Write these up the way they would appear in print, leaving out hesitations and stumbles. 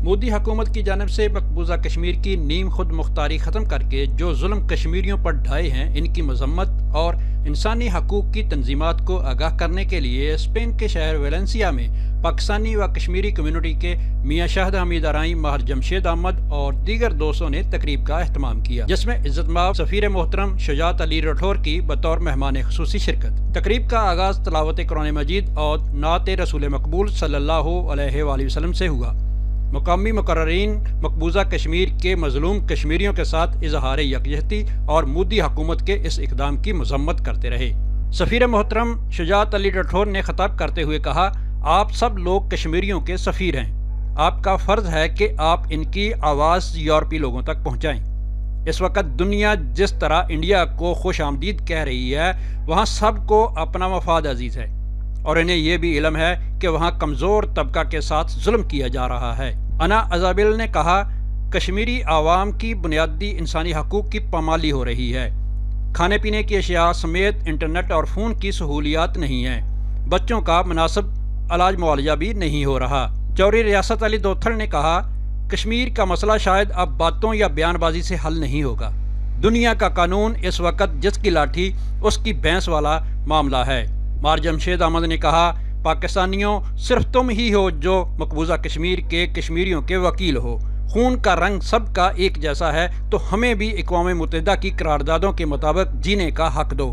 مودی حکومت کی جانب سے مقبوضہ کشمیر کی نیم خود مختاری ختم کر کے جو ظلم کشمیریوں پر ڈھائے ہیں ان کی مذمت اور انسانی حقوق کی تنظیمات کو آگاہ کرنے کے لیے اسپین کے شہر ویلنسیا میں پاکستانی و کشمیری کمیونٹی کے میاں شاہد حمید ارائیں، ماہر جمشید احمد اور دیگر دوستوں نے تقریب کا اہتمام کیا، جس میں عزت مآب سفیر محترم شجاعت علی راٹھور کی بطور مہمان خصوصی شرکت۔ تقریب کا آغاز تلاوت قرآن مجید اور نعت رسول مقبول صلی اللہ علیہ وآلہ وسلم سے ہوا۔ مقامی مقررین مقبوضہ کشمیر کے مظلوم کشمیریوں کے ساتھ اظہار یکجہتی اور مودی حکومت کے اس اقدام کی مذمت کرتے رہے۔ سفیر محترم شجاعت علی راٹھور نے خطاب کرتے ہوئے کہا، آپ سب لوگ کشمیریوں کے سفیر ہیں، آپ کا فرض ہے کہ آپ ان کی آواز یورپی لوگوں تک پہنچائیں۔ اس وقت دنیا جس طرح انڈیا کو خوش آمدید کہہ رہی ہے، وہاں سب کو اپنا مفاد عزیز ہے اور انہیں یہ بھی علم ہے کہ وہاں کمزور طبقہ کے ساتھ ظلم کیا جا رہا ہے۔ انا ازابیل نے کہا، کشمیری عوام کی بنیادی انسانی حقوق کی پامالی ہو رہی ہے، کھانے پینے کی اشیاء سمیت انٹرنیٹ اور فون کی سہولیات نہیں ہیں، بچوں کا مناسب علاج معالجہ بھی نہیں ہو رہا۔ جوہری ریاست علی دوتھڑ نے کہا، کشمیر کا مسئلہ شاید اب باتوں یا بیان بازی سے حل نہیں ہوگا، دنیا کا قانون اس وقت جس کی لاٹھی اس کی بھینس والا معاملہ ہے۔ ماہر جمشید احمد نے کہا، پاکستانیوں صرف تم ہی ہو جو مقبوضہ کشمیر کے کشمیریوں کے وکیل ہو، خون کا رنگ سب کا ایک جیسا ہے تو ہمیں بھی اقوام متحدہ کی قراردادوں کے مطابق جینے کا حق دو،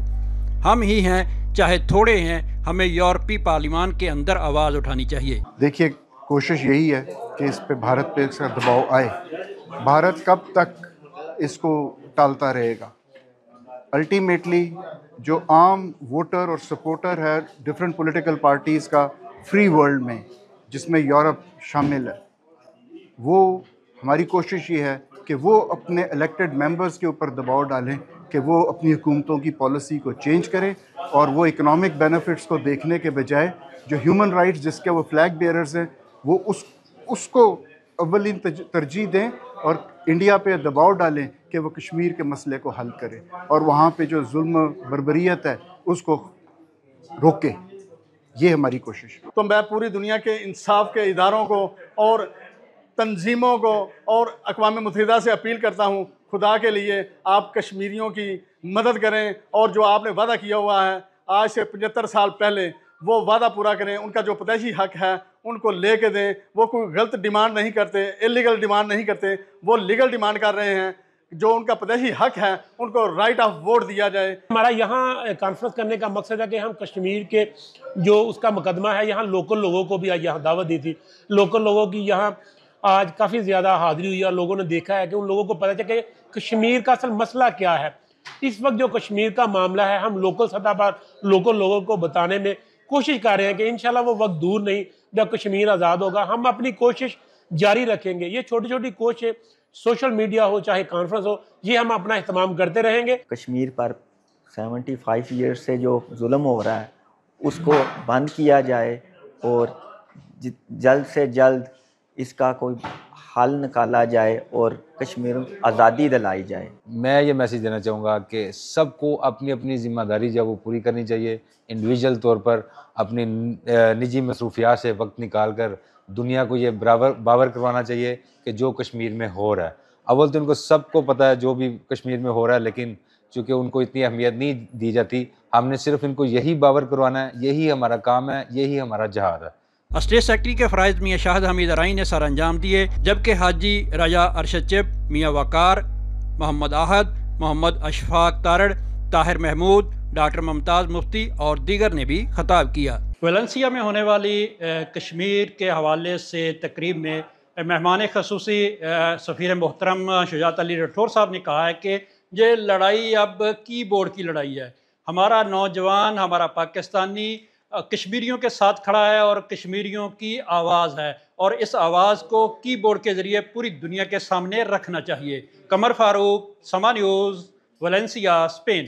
ہم ہی ہیں چاہے تھوڑے ہیں، ہمیں یورپی پارلیمان کے اندر آواز اٹھانی چاہیے۔ دیکھیے، کوشش یہی ہے کہ اس پہ بھارت پہ اس کا دباؤ آئے۔ بھارت کب تک اس کو ٹالتا رہے گا؟ الٹیمیٹلی جو عام ووٹر اور سپورٹر ہے ڈفرینٹ پولیٹیکل پارٹیز کا فری ورلڈ میں، جس میں یورپ شامل ہے، وہ ہماری کوشش یہ ہے کہ وہ اپنے الیکٹڈ ممبرز کے اوپر دباؤ ڈالیں کہ وہ اپنی حکومتوں کی پالیسی کو چینج کریں اور وہ اکنامک بینیفٹس کو دیکھنے کے بجائے جو ہیومن رائٹس جس کے وہ فلیگ بیئررز ہیں وہ اس کو اولین ترجیح دیں اور انڈیا پہ دباؤ ڈالیں کہ وہ کشمیر کے مسئلے کو حل کرے اور وہاں پہ جو ظلم و بربریت ہے اس کو روکے۔ یہ ہماری کوشش ہے۔ تو میں پوری دنیا کے انصاف کے اداروں کو اور تنظیموں کو اور اقوام متحدہ سے اپیل کرتا ہوں، خدا کے لیے آپ کشمیریوں کی مدد کریں اور جو آپ نے وعدہ کیا ہوا ہے آج سے 75 سال پہلے، وہ وعدہ پورا کریں۔ ان کا جو پیدائشی حق ہے ان کو لے کے دیں۔ وہ کوئی غلط ڈیمانڈ نہیں کرتے، انلیگل ڈیمانڈ نہیں کرتے، وہ لیگل ڈیمانڈ کر رہے ہیں۔ جو ان کا پیدائشی حق ہے ان کو رائٹ آف ووٹ دیا جائے۔ ہمارا یہاں کانفرنس کرنے کا مقصد ہے کہ ہم کشمیر کے جو اس کا مقدمہ ہے، یہاں لوکل لوگوں کو بھی یہاں دعوت دی تھی، لوکل لوگوں کی یہاں آج کافی زیادہ حاضری ہوئی اور لوگوں نے دیکھا ہے کہ ان لوگوں کو پتہ چلا کہ کشمیر کا اصل مسئلہ کیا ہے۔ اس وقت جو کشمیر کا معاملہ ہے، ہم لوکل سطح پر لوکل لوگوں کو بتانے میں کوشش کر رہے ہیں کہ انشاءاللہ وہ وقت دور نہیں جب کشمیر آزاد ہوگا۔ ہم اپنی کوشش جاری رکھیں گے، یہ چھوٹی چھوٹی کوششیں، سوشل میڈیا ہو چاہے کانفرنس ہو، یہ ہم اپنا اہتمام کرتے رہیں گے۔ کشمیر پر 75 ایئر سے جو ظلم ہو رہا ہے اس کو بند کیا جائے اور جلد سے جلد اس کا کوئی حل نکالا جائے اور کشمیر آزادی دلائی جائے۔ میں یہ میسیج دینا چاہوں گا کہ سب کو اپنی اپنی ذمہ داری جو وہ پوری کرنی چاہیے، انڈیویجول طور پر اپنی نجی مصروفیات سے وقت نکال کر دنیا کو یہ باور کروانا چاہیے کہ جو کشمیر میں ہو رہا ہے، اول تو ان کو سب کو پتہ ہے جو بھی کشمیر میں ہو رہا ہے، لیکن چونکہ ان کو اتنی اہمیت نہیں دی جاتی، ہم نے صرف ان کو یہی باور کروانا ہے، یہی ہمارا کام ہے، یہی ہمارا جہاد ہے۔ اسٹیٹ سیکرٹری کے فرائض میاں شاہد حمید ارائیں نے سر انجام دیے، جبکہ حاجی راجا ارشد چپ، میاں وقار، محمد احد، محمد اشفاق تارڑ، طاہر محمود، ڈاکٹر ممتاز مفتی اور دیگر نے بھی خطاب کیا۔ ویلنسیا میں ہونے والی کشمیر کے حوالے سے تقریب میں مہمان خصوصی سفیر محترم شجاعت علی راٹھور صاحب نے کہا ہے کہ یہ لڑائی اب کی بورڈ کی لڑائی ہے، ہمارا نوجوان، ہمارا پاکستانی کشمیریوں کے ساتھ کھڑا ہے اور کشمیریوں کی آواز ہے اور اس آواز کو کی بورڈ کے ذریعے پوری دنیا کے سامنے رکھنا چاہیے۔ قمر فاروق، سما نیوز، ویلنسیا، اسپین۔